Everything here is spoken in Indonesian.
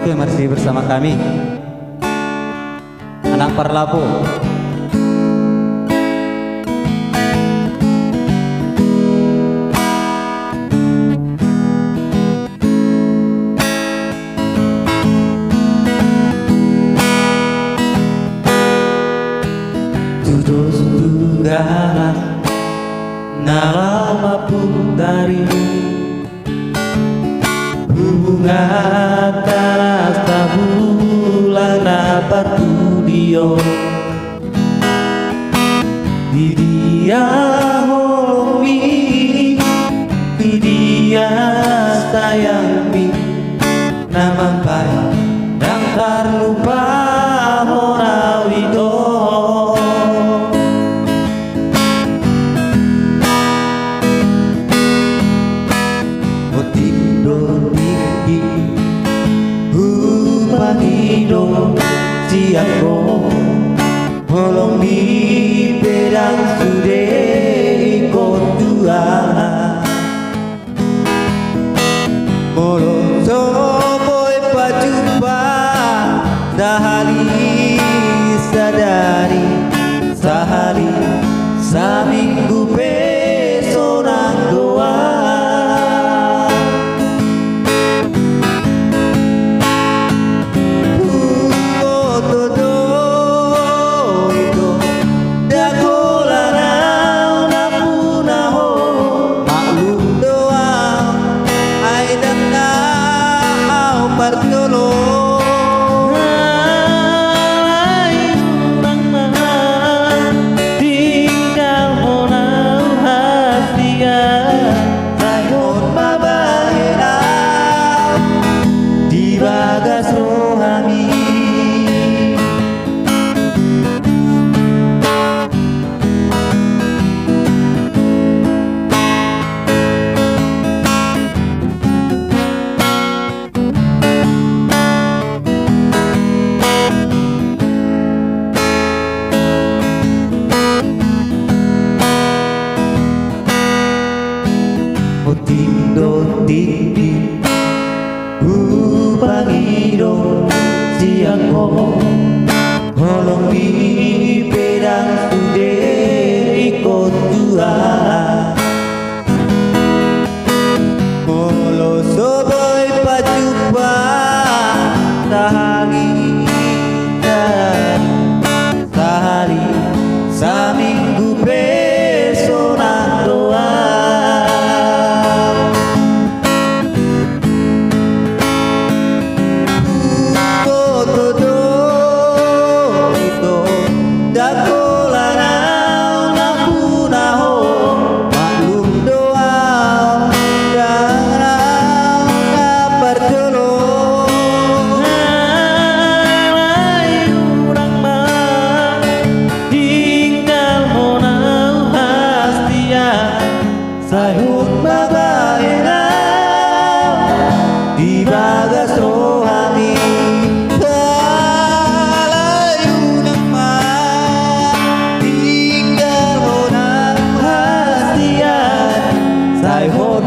Oke, masih bersama kami Anak Parlapo. Terus tunggalah nalama putari hubungan rasa bulan batu dio di dia holomi di dia sayang mi nama baik dan terlupa horawido Hidup siangku holong di pedang sudah ikut dua molong soboy pajumpa dahali sadari sahari saminggu pesonang doa Titi Upangiro siangko holong di pedang sudah ikut dua molo soboy pajupa sahari sahari saminggu pesonang doa Sayut babaena di bagas rohani Salayu nama tinggal orang hasian Sayut